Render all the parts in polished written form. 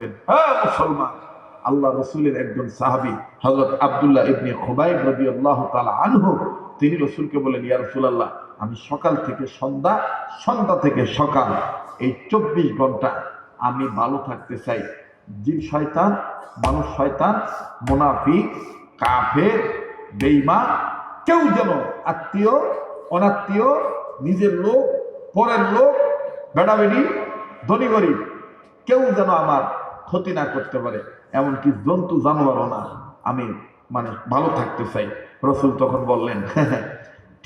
হ্যাঁ মুসলমান, আল্লাহ রসুলের একজন সাহাবী হযরত আব্দুল্লাহ ইবনে খুবাইব রাদিয়াল্লাহু তাআলা আনহু, তিনি রসুলকে বলেন, ইয়া রাসূলুল্লাহ, আমি সকাল থেকে সন্ধ্যা, সন্ধ্যা থেকে সকাল, এই 24 ঘন্টা আমি ভালো থাকতে চাই। জিন শয়তান, মানুষ শয়তান, মুনাফিক, কাফের, বেঈমান, কেউ যেন আত্মীয় অনাত্মীয়, নিজের লোক পরের লোক, বেড়াবেড়ি, ধনী গরিব, কেউ যেন আমার ক্ষতি না করতে পারে, এমনকি জন্তু জানোয়ারও না, আমি মানে ভালো থাকতে চাই। রসুল তখন বললেন,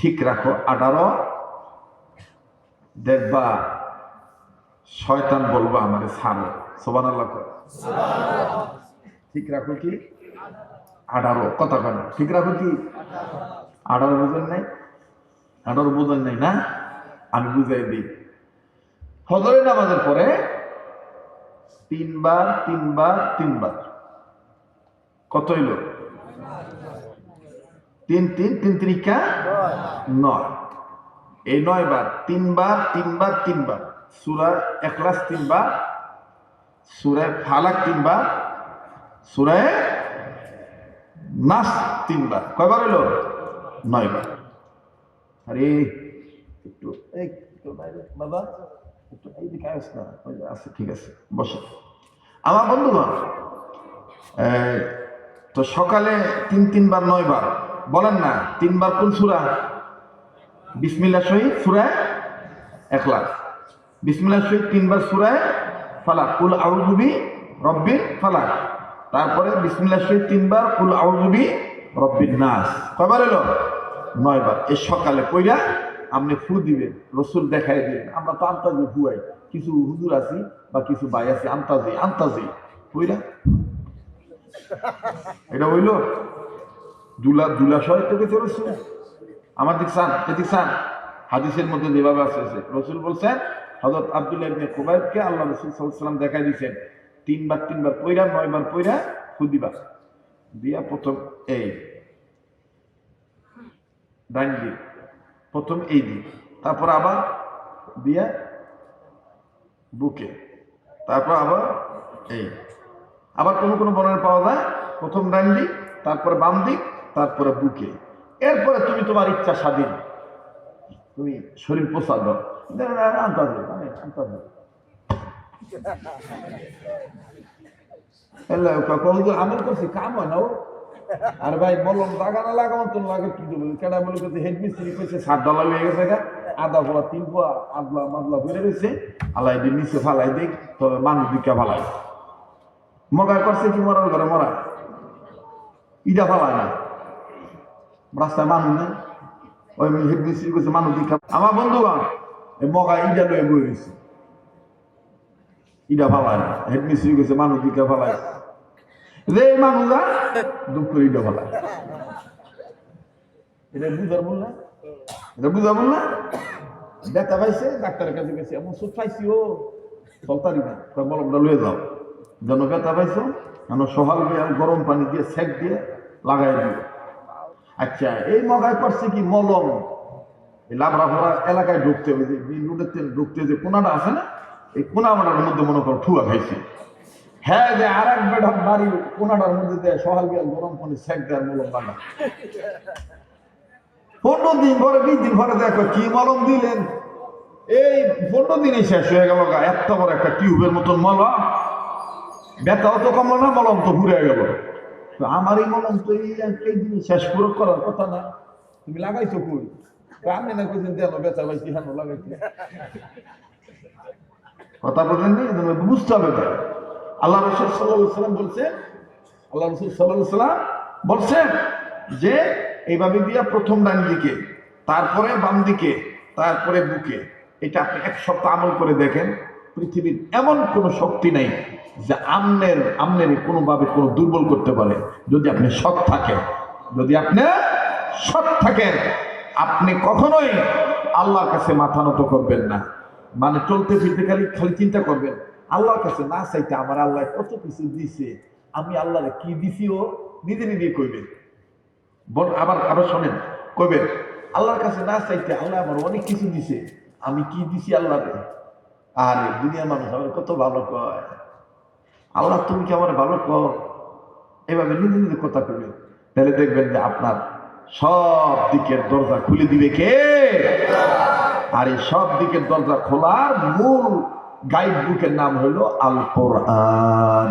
ঠিক রাখো 18, দেখবা শয়তান বলবো আমারে ছাড়ো। সুবহানাল্লাহ। ঠিক রাখো কি 18, কথা কেন ঠিক রাখো কি 18 বোঝেন নাই? 18 বোঝেন নাই না? আমি বুঝাই দিই। ফজরের নামাজের পরে তিনবার কত হইল? 3 3 3 3 9। এই 9 বার, তিনবার সূরা ইখলাস 3 বার, সূরা ফালাক 3 বার, সূরা নাস 3 বার। কয়বার হইল? 9 বার। আরে একটু বাবা একটু এইদিকে আসো না। আচ্ছা ঠিক আছে, বসো। আমার বন্ধুগণ, তো সকালে 3 বার 9 বার বলেন না। 3 বার কোন সূরা? বিসমিল্লাহ শহীদ সূরা ইখলাস, বিসমিল্লাহ শহীদ 3 বার সূরা ফালাক, কুল আউযু বি রব্বিল ফালাক, তারপরে বিসমিল্লাহ শহীদ 3 বার কুল আউযু বি রব্বিন নাস। কয়বার হলো? 9 বার। এই সকালে কইরা আপনি ফু দিবেন, রসুল দেখাই দিবেন। আমরা তো আন্তাজি ফুয়াই, কিছু হুজুর আছি বা কিছু ভাই আছে আন্তাজি কইরা, এটা হইল দুলা শহীদ থেকে চলেছে। আমার দেখছান হাদিসের মধ্যে যেভাবে আছে, রসুল বলছেন হযরত আব্দুল্লাহ ইবনে খুবাইবকে আল্লাহ রাসূল সাল্লাল্লাহু আলাইহি ওয়াসাল্লাম দেখাই দিয়েছেন, 3 বার পয়রা 9 বার পয়রা ফু দিবা। দিয়া প্রথম এই ডান দিক, প্রথম এই দিক, তারপর আবার দিয়া বুকে, তারপর আবার এই, আবার কোনো বর্ণনা পাওয়া যায় প্রথম ডান দিক, তারপরে বাম দিক, তারপরে বুকে। এরপরে তুমি তোমার ইচ্ছা স্বাধীন, তুমি শরীর পোষা দাও। আমল করছি, কাম হয় না। আর ভাই মলম লাগানো লাগানো তো লাগে, কি বলি কেডা বলে হেড মিস্ত্রি কইছে 7 ডলা হয়ে গেছে, আধা পোয়া 3 পোয়া আদলা মাদলা বেড়ে রয়েছে, আলাই দিয়ে নিচে ফালাই দিক, তবে মানুষ দিকে ফালাই মগা করছে কি মরার ঘরে মরা, ইটা ফালায় না, রাস্তায় মানুষ নেই, ওই হেড মিস্ত্রি কইছে মানুষ দিকে। আমার বন্ধুগণ, এই মগা ইটা লয়ে বই রয়েছে, ইটা ফালায় না, হেড মিস্ত্রি কইছে মানুষ দিকে ফালায়, যে মানুষরা দুঃখ করে ইটা ফালায়। এটা বুঝার বল না, ব্যথা পাইছে, ডাক্তারের কাছে গেছে, এমন সুখ পাইছি ও চলতারি না, মলমটা লয়ে যাও, যেন ব্যথা পাইছো সহাল গরম পানি দিয়ে সেক দিয়ে লাগাই দিও। আচ্ছা, এই মগায় করছে কি মলম, এই লাবড়া ভরা এলাকায় ঢুকতে, ওই যে ঢুকতে যে কোনাটা আছে না, এই কোনাটার মধ্যে মনে করো ঠুয়া খাইছে। হ্যাঁ, যে আর এক বেড়ার বাড়ি কোনাটার মধ্যে দেয় সহাল গিয়া গরম পানি সেক দেয় মলম লাগা। 15 দিন পরে 20 দিন পরে দেখো কি মলম দিলেন, এই 15 দিনে শেষ হয়ে গেল। এত বড় একটা টিউবের মতন মলম, ব্যথাও তো কমলো না, মলম তো ঘুরে গেল। তো আমার এই মলম তো এই দিনে শেষ পুরো করার কথা না, তুমি লাগাইছো কই? আমি না কইছেন দেন ব্যথা পাইছি, হ্যাঁ লাগাইছি। কথা বলেন নি, বুঝতে হবে। আল্লাহ রাসূল সাল্লাল্লাহু আলাইহি ওয়াসাল্লাম বলছেন, আল্লাহ রাসূল সাল্লাল্লাহু আলাইহি ওয়াসাল্লাম বলছেন যে এইভাবে দিয়া প্রথম ডান দিকে, তারপরে বাম দিকে, তারপরে বুকে। এটা আপনি 1 সপ্তাহ আমল করে দেখেন, পৃথিবীর এমন কোনো শক্তি নাই যে আমনের কোনোভাবে কোনো দুর্বল করতে পারে। যদি আপনি সৎ থাকেন, আপনি কখনোই আল্লাহর কাছে মাথা নত করবেন না। মানে চলতে ফিরতে খালি চিন্তা করবেন, আল্লাহর কাছে না চাইতে আমার আল্লাহ কত কিছু দিছে, আমি আল্লাহরে কি দিছি ও নিজে কইবেন। আবার শোনেন, কইবেন আল্লাহর কাছে না চাইতে আল্লাহ আমার অনেক কিছু দিছে, আমি কি দিছি আল্লাহরে। আরে দুনিয়ার মানুষ আমার কত ভালো কয়, আল্লাহ তুমি কি আমার ভালো কর, এভাবে নিজে নিজে কথা কইবেন, তাহলে দেখবেন যে আপনার সব দিকের দরজা খুলে দিবে কে? আর এই সব দিকের দরজা খোলার মূল গাইড বুকের নাম হলো আল কোরআন।